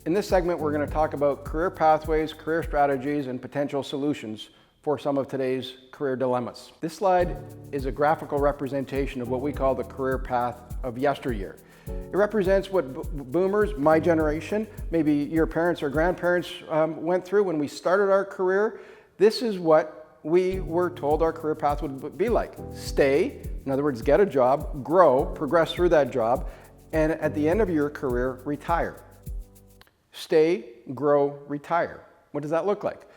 In this segment, we're going to talk about career pathways, career strategies, and potential solutions for some of today's career dilemmas. This slide is a graphical representation of what we call the career path of yesteryear. It represents what boomers, my generation, maybe your parents or grandparents went through when we started our career. This is what we were told our career path would be like. Stay, in other words, get a job, grow, progress through that job, and at the end of your career, retire. Stay, grow, retire. What does that look like?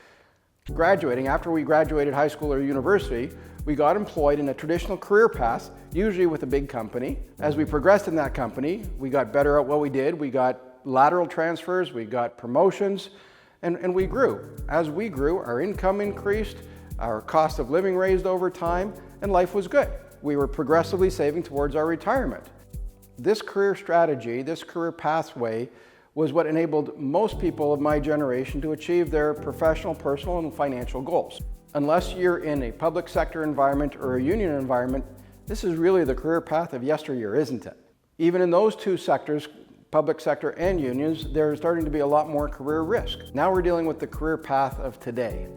Graduating, after we graduated high school or university, we got employed in a traditional career path, usually with a big company. As we progressed in that company, we got better at what we did. We got lateral transfers, we got promotions, and we grew. As we grew, our income increased, our cost of living raised over time, and life was good. We were progressively saving towards our retirement. This career strategy, this career pathway, was what enabled most people of my generation to achieve their professional, personal, and financial goals. Unless you're in a public sector environment or a union environment, this is really the career path of yesteryear, isn't it? Even in those two sectors, public sector and unions, there's starting to be a lot more career risk. Now we're dealing with the career path of today.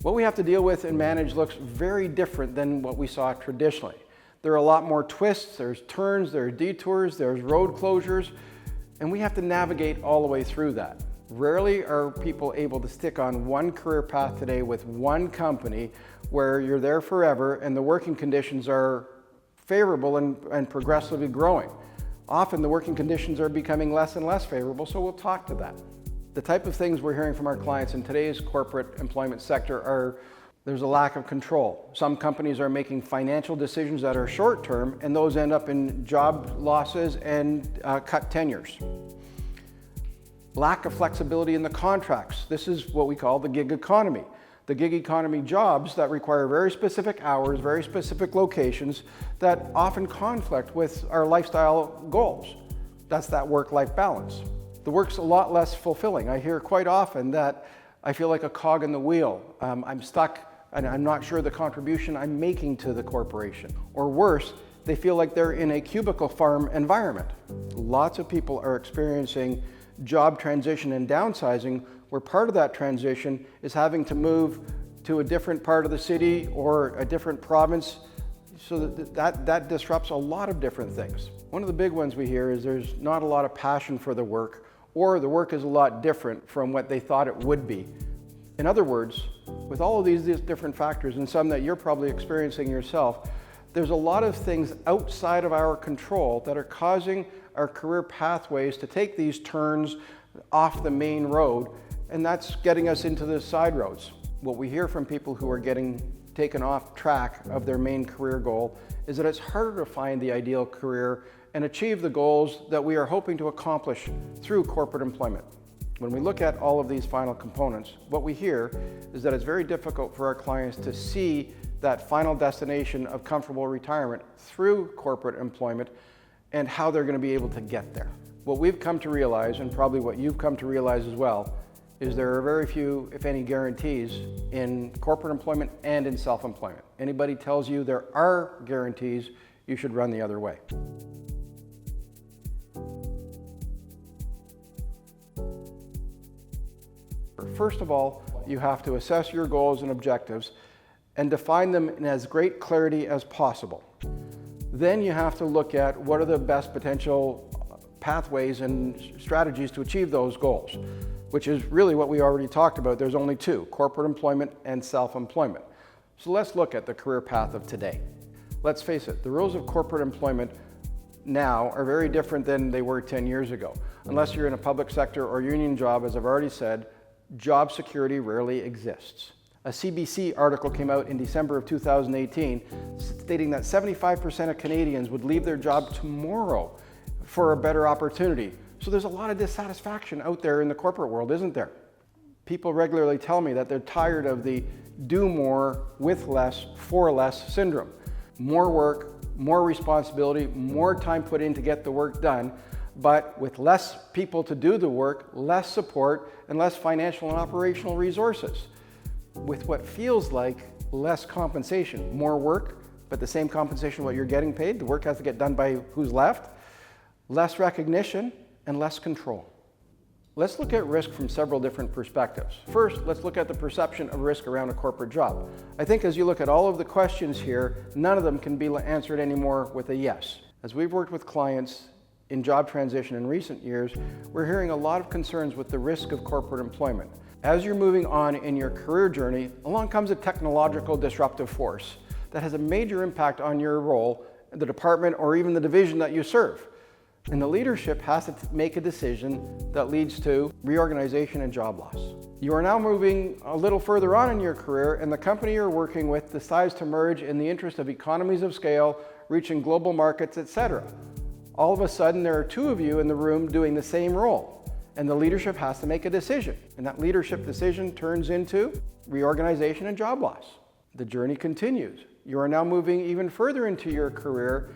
What we have to deal with and manage looks very different than what we saw traditionally. There are a lot more twists, there's turns, there's detours, there's road closures, and we have to navigate all the way through that. Rarely are people able to stick on one career path today with one company where you're there forever and the working conditions are favorable and progressively growing. Often the working conditions are becoming less and less favorable, so we'll talk to that. The type of things we're hearing from our clients in today's corporate employment sector are there's a lack of control. Some companies are making financial decisions that are short term, and those end up in job losses and cut tenures. Lack of flexibility in the contracts. This is what we call the gig economy. The gig economy jobs that require very specific hours, very specific locations that often conflict with our lifestyle goals. That's that work-life balance. The work's a lot less fulfilling. I hear quite often that I feel like a cog in the wheel. I'm stuck and I'm not sure the contribution I'm making to the corporation. Or worse, they feel like they're in a cubicle farm environment. Lots of people are experiencing job transition and downsizing, where part of that transition is having to move to a different part of the city or a different province, so that disrupts a lot of different things. One of the big ones we hear is there's not a lot of passion for the work, or the work is a lot different from what they thought it would be. In other words, with all of these different factors, and some that you're probably experiencing yourself, there's a lot of things outside of our control that are causing our career pathways to take these turns off the main road, and that's getting us into the side roads. What we hear from people who are getting taken off track of their main career goal is that it's harder to find the ideal career and achieve the goals that we are hoping to accomplish through corporate employment. When we look at all of these final components, what we hear is that it's very difficult for our clients to see that final destination of comfortable retirement through corporate employment and how they're going to be able to get there. What we've come to realize, and probably what you've come to realize as well, is there are very few, if any, guarantees in corporate employment and in self-employment. Anybody tells you there are guarantees, you should run the other way. First of all, you have to assess your goals and objectives and define them in as great clarity as possible. Then you have to look at what are the best potential pathways and strategies to achieve those goals, which is really what we already talked about. There's only two: corporate employment and self-employment. So let's look at the career path of today. Let's face it, the rules of corporate employment now are very different than they were 10 years ago. Unless you're in a public sector or union job, as I've already said, job security rarely exists. A CBC article came out in December of 2018 stating that 75% of Canadians would leave their job tomorrow for a better opportunity. So there's a lot of dissatisfaction out there in the corporate world, isn't there? People regularly tell me that they're tired of the do more with less for less syndrome. More work, more responsibility, more time put in to get the work done, but with less people to do the work, less support, and less financial and operational resources. With what feels like less compensation, more work, but the same compensation what you're getting paid, the work has to get done by who's left, less recognition, and less control. Let's look at risk from several different perspectives. First, let's look at the perception of risk around a corporate job. I think as you look at all of the questions here, none of them can be answered anymore with a yes. As we've worked with clients in job transition in recent years, we're hearing a lot of concerns with the risk of corporate employment. As you're moving on in your career journey, along comes a technological disruptive force that has a major impact on your role, the department, or even the division that you serve. And the leadership has to make a decision that leads to reorganization and job loss. You are now moving a little further on in your career, and the company you're working with decides to merge in the interest of economies of scale, reaching global markets, etc. All of a sudden, there are two of you in the room doing the same role, and the leadership has to make a decision. And that leadership decision turns into reorganization and job loss. The journey continues. You are now moving even further into your career,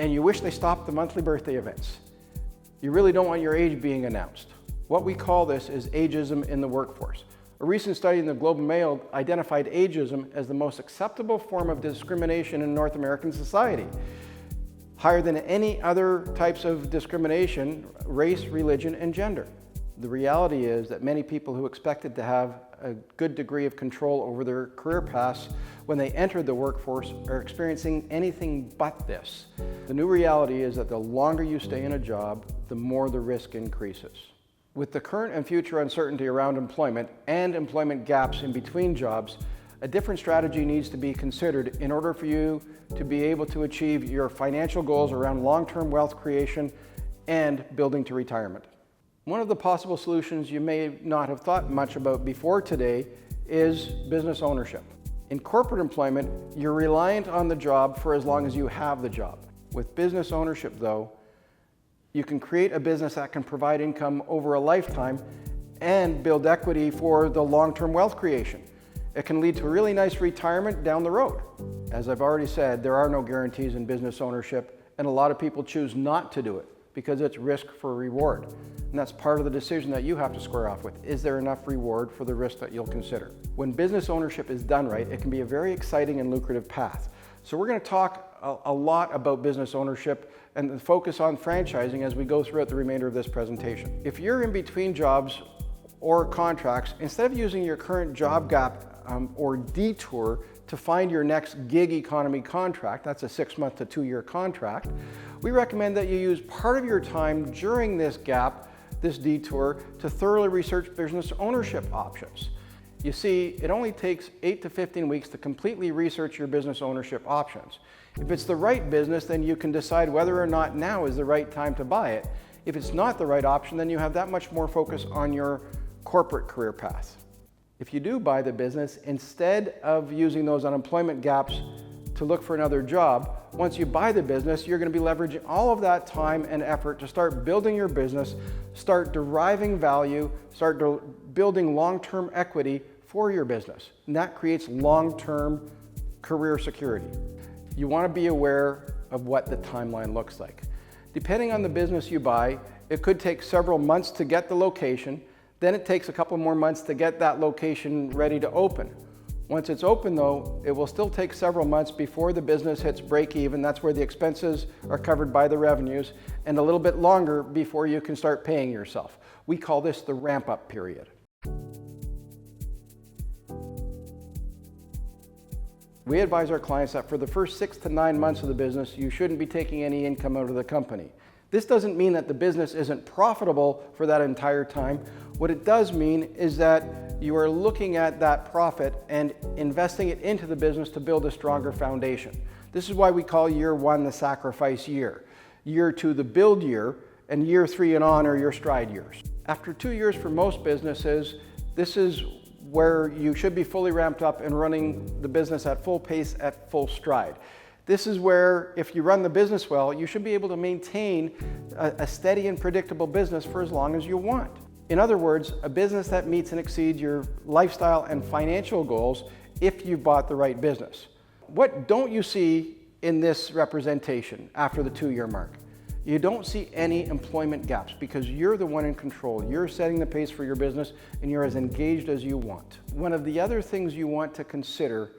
and you wish they stopped the monthly birthday events. You really don't want your age being announced. What we call this is ageism in the workforce. A recent study in the Globe and Mail identified ageism as the most acceptable form of discrimination in North American society, higher than any other types of discrimination, race, religion, and gender. The reality is that many people who expected to have a good degree of control over their career paths when they entered the workforce are experiencing anything but this. The new reality is that the longer you stay in a job, the more the risk increases. With the current and future uncertainty around employment and employment gaps in between jobs, a different strategy needs to be considered in order for you to be able to achieve your financial goals around long-term wealth creation and building to retirement. One of the possible solutions you may not have thought much about before today is business ownership. In corporate employment, you're reliant on the job for as long as you have the job. With business ownership, though, you can create a business that can provide income over a lifetime and build equity for the long-term wealth creation. It can lead to a really nice retirement down the road. As I've already said, there are no guarantees in business ownership, and a lot of people choose not to do it because it's risk for reward. And that's part of the decision that you have to square off with. Is there enough reward for the risk that you'll consider? When business ownership is done right, it can be a very exciting and lucrative path. So we're going to talk a lot about business ownership and focus on franchising as we go throughout the remainder of this presentation. If you're in between jobs or contracts, instead of using your current job gap or detour to find your next gig economy contract, that's a 6-month to 2-year contract, we recommend that you use part of your time during this gap, this detour, to thoroughly research business ownership options. You see, it only takes 8 to 15 weeks to completely research your business ownership options. If it's the right business, then you can decide whether or not now is the right time to buy it. If it's not the right option, then you have that much more focus on your corporate career path. If you do buy the business, instead of using those unemployment gaps to look for another job, once you buy the business, you're going to be leveraging all of that time and effort to start building your business, start deriving value, start building long-term equity for your business. And that creates long-term career security. You want to be aware of what the timeline looks like. Depending on the business you buy, it could take several months to get the location. Then it takes a couple more months to get that location ready to open. Once it's open though, it will still take several months before the business hits break even. That's where the expenses are covered by the revenues, and a little bit longer before you can start paying yourself. We call this the ramp-up period. We advise our clients that for the first 6 to 9 months of the business, you shouldn't be taking any income out of the company. This doesn't mean that the business isn't profitable for that entire time. What it does mean is that you are looking at that profit and investing it into the business to build a stronger foundation. This is why we call year 1 the sacrifice year, year 2 the build year, and year 3 and on are your stride years. After 2 years for most businesses, this is where you should be fully ramped up and running the business at full pace, at full stride. This is where, if you run the business well, you should be able to maintain a steady and predictable business for as long as you want. In other words, a business that meets and exceeds your lifestyle and financial goals if you've bought the right business. What don't you see in this representation after the 2-year mark? You don't see any employment gaps because you're the one in control. You're setting the pace for your business and you're as engaged as you want. One of the other things you want to consider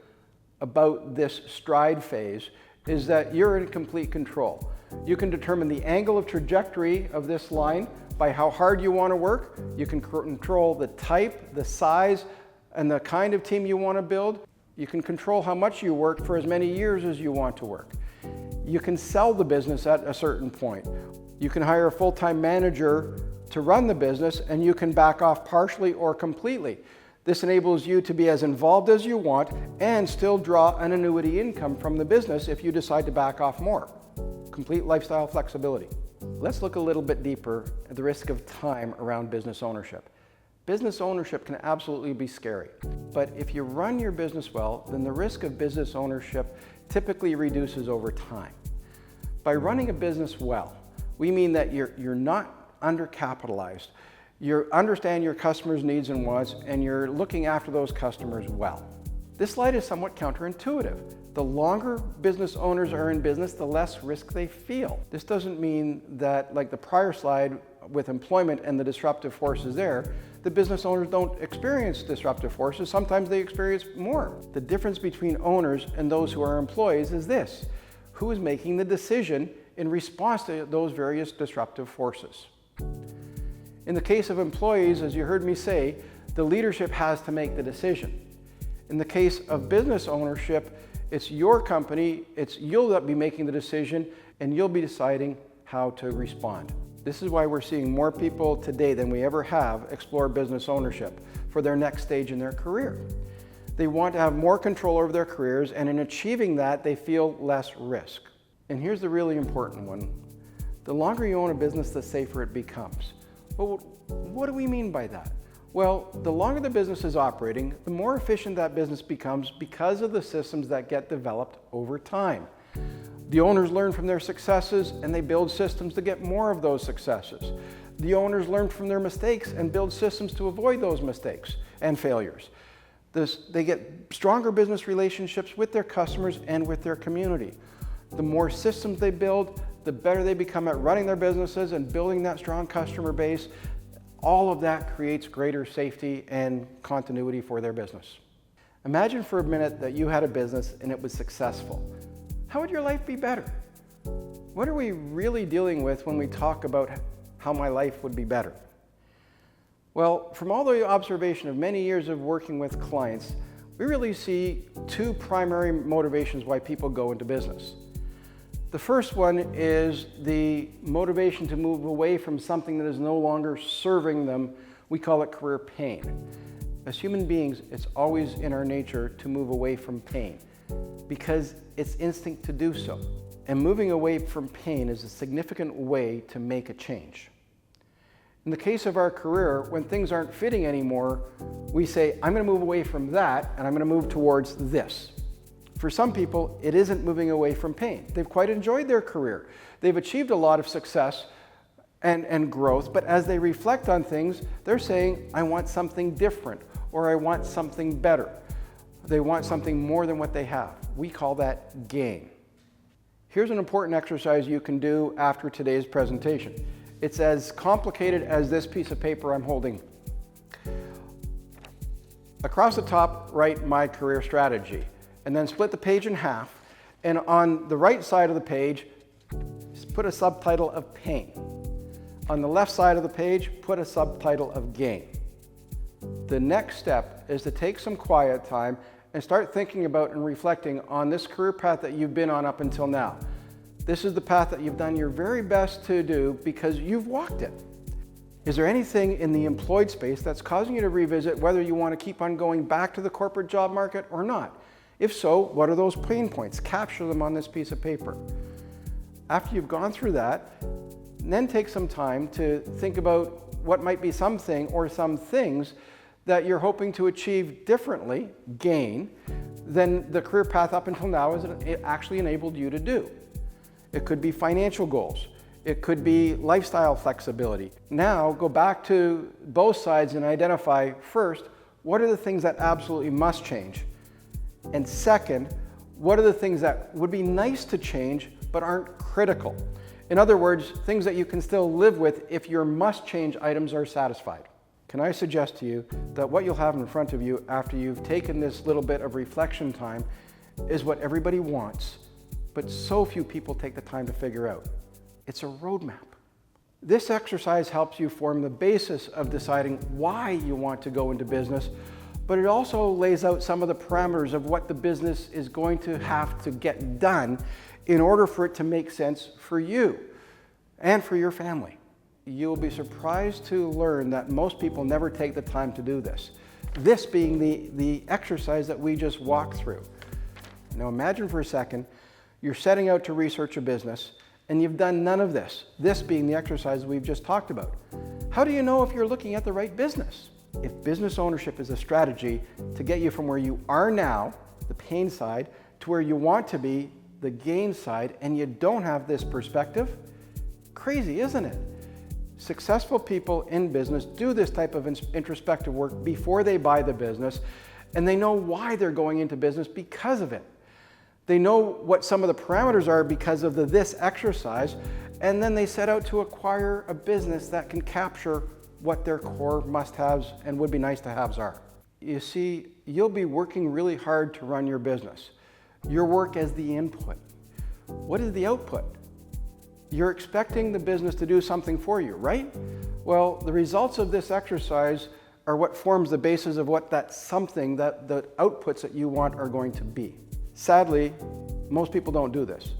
about this stride phase is that you're in complete control. You can determine the angle of trajectory of this line by how hard you want to work. You can control the type, the size, and the kind of team you want to build. You can control how much you work for as many years as you want to work. You can sell the business at a certain point. You can hire a full-time manager to run the business, and you can back off partially or completely. This enables you to be as involved as you want and still draw an annuity income from the business if you decide to back off more. Complete lifestyle flexibility. Let's look a little bit deeper at the risk of time around business ownership. Business ownership can absolutely be scary, but if you run your business well, then the risk of business ownership typically reduces over time. By running a business well, we mean that you're not undercapitalized. You understand your customers' needs and wants, and you're looking after those customers well. This slide is somewhat counterintuitive. The longer business owners are in business, the less risk they feel. This doesn't mean that, like the prior slide with employment and the disruptive forces there, the business owners don't experience disruptive forces. Sometimes they experience more. The difference between owners and those who are employees is this: who is making the decision in response to those various disruptive forces? In the case of employees, as you heard me say, the leadership has to make the decision. In the case of business ownership, it's your company, you'll be making the decision, and you'll be deciding how to respond. This is why we're seeing more people today than we ever have explore business ownership for their next stage in their career. They want to have more control over their careers, and in achieving that, they feel less risk. And here's the really important one. The longer you own a business, the safer it becomes. Well, what do we mean by that? Well, the longer the business is operating, the more efficient that business becomes because of the systems that get developed over time. The owners learn from their successes and they build systems to get more of those successes. The owners learn from their mistakes and build systems to avoid those mistakes and failures. They get stronger business relationships with their customers and with their community. The more systems they build, the better they become at running their businesses and building that strong customer base. All of that creates greater safety and continuity for their business. Imagine for a minute that you had a business and it was successful. How would your life be better? What are we really dealing with when we talk about how my life would be better? Well, from all the observation of many years of working with clients, we really see two primary motivations why people go into business. The first one is the motivation to move away from something that is no longer serving them. We call it career pain. As human beings, it's always in our nature to move away from pain because it's instinct to do so. And moving away from pain is a significant way to make a change. In the case of our career, when things aren't fitting anymore, we say, I'm going to move away from that and I'm going to move towards this. For some people, it isn't moving away from pain. They've quite enjoyed their career. They've achieved a lot of success and growth, but as they reflect on things, they're saying, I want something different, or I want something better. They want something more than what they have. We call that gain. Here's an important exercise you can do after today's presentation. It's as complicated as this piece of paper I'm holding. Across the top, write my career strategy, and then split the page in half, and on the right side of the page, put a subtitle of pain. On the left side of the page, put a subtitle of gain. The next step is to take some quiet time and start thinking about and reflecting on this career path that you've been on up until now. This is the path that you've done your very best to do because you've walked it. Is there anything in the employed space that's causing you to revisit whether you want to keep on going back to the corporate job market or not? If so, what are those pain points? Capture them on this piece of paper. After you've gone through that, then take some time to think about what might be something or some things that you're hoping to achieve differently, gain, than the career path up until now has actually enabled you to do. It could be financial goals. It could be lifestyle flexibility. Now go back to both sides and identify first, what are the things that absolutely must change? And second, what are the things that would be nice to change but aren't critical? In other words, things that you can still live with if your must-change items are satisfied. Can I suggest to you that what you'll have in front of you after you've taken this little bit of reflection time is what everybody wants, but so few people take the time to figure out. It's a roadmap. This exercise helps you form the basis of deciding why you want to go into business, but it also lays out some of the parameters of what the business is going to have to get done in order for it to make sense for you and for your family. You'll be surprised to learn that most people never take the time to do this. This being the exercise that we just walked through. Now imagine for a second, you're setting out to research a business and you've done none of this, this being the exercise we've just talked about. How do you know if you're looking at the right business? If business ownership is a strategy to get you from where you are now, the pain side, to where you want to be, the gain side, and you don't have this perspective, crazy, isn't it? Successful people in business do this type of introspective work before they buy the business, and they know why they're going into business because of it. They know what some of the parameters are because of this exercise, and then they set out to acquire a business that can capture what their core must-haves and would-be nice-to-haves are. You see, you'll be working really hard to run your business. Your work as the input. What is the output? You're expecting the business to do something for you, right? Well, the results of this exercise are what forms the basis of what that something, that the outputs that you want are going to be. Sadly, most people don't do this.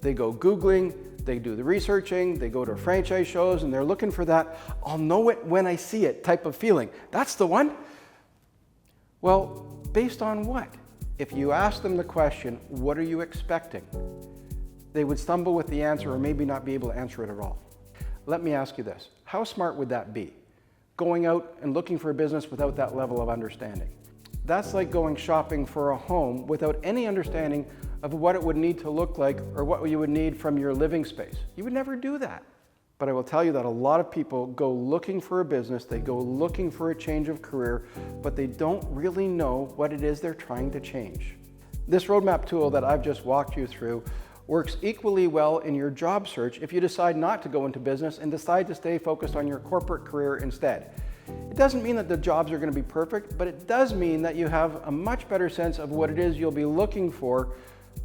They go Googling, they do the researching, they go to franchise shows, and they're looking for that, I'll know it when I see it type of feeling. That's the one. Well, based on what? If you ask them the question, what are you expecting? They would stumble with the answer or maybe not be able to answer it at all. Let me ask you this. How smart would that be? Going out and looking for a business without that level of understanding. That's like going shopping for a home without any understanding of what it would need to look like or what you would need from your living space. You would never do that. But I will tell you that a lot of people go looking for a business, they go looking for a change of career, but they don't really know what it is they're trying to change. This roadmap tool that I've just walked you through works equally well in your job search if you decide not to go into business and decide to stay focused on your corporate career instead. It doesn't mean that the jobs are going to be perfect, but it does mean that you have a much better sense of what it is you'll be looking for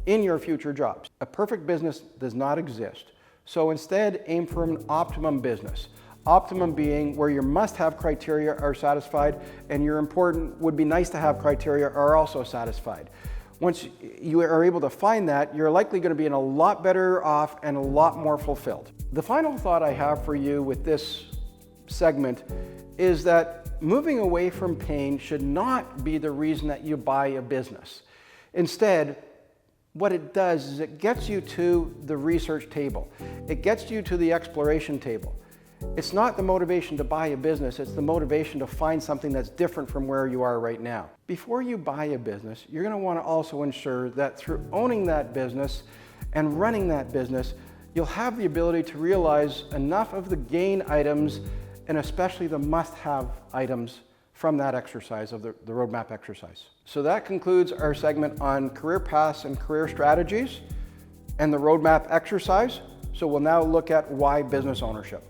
in your future jobs. A perfect business does not exist. So instead, aim for an optimum business. Optimum being where your must-have criteria are satisfied and your important would-be nice-to-have criteria are also satisfied. Once you are able to find that, you're likely going to be in a lot better off and a lot more fulfilled. The final thought I have for you with this segment is that moving away from pain should not be the reason that you buy a business. Instead, what it does is it gets you to the research table. It gets you to the exploration table. It's not the motivation to buy a business, it's the motivation to find something that's different from where you are right now. Before you buy a business, you're going to want to also ensure that through owning that business and running that business, you'll have the ability to realize enough of the gain items and especially the must-have items from that exercise, of the roadmap exercise. So that concludes our segment on career paths and career strategies and the roadmap exercise. So we'll now look at why business ownership.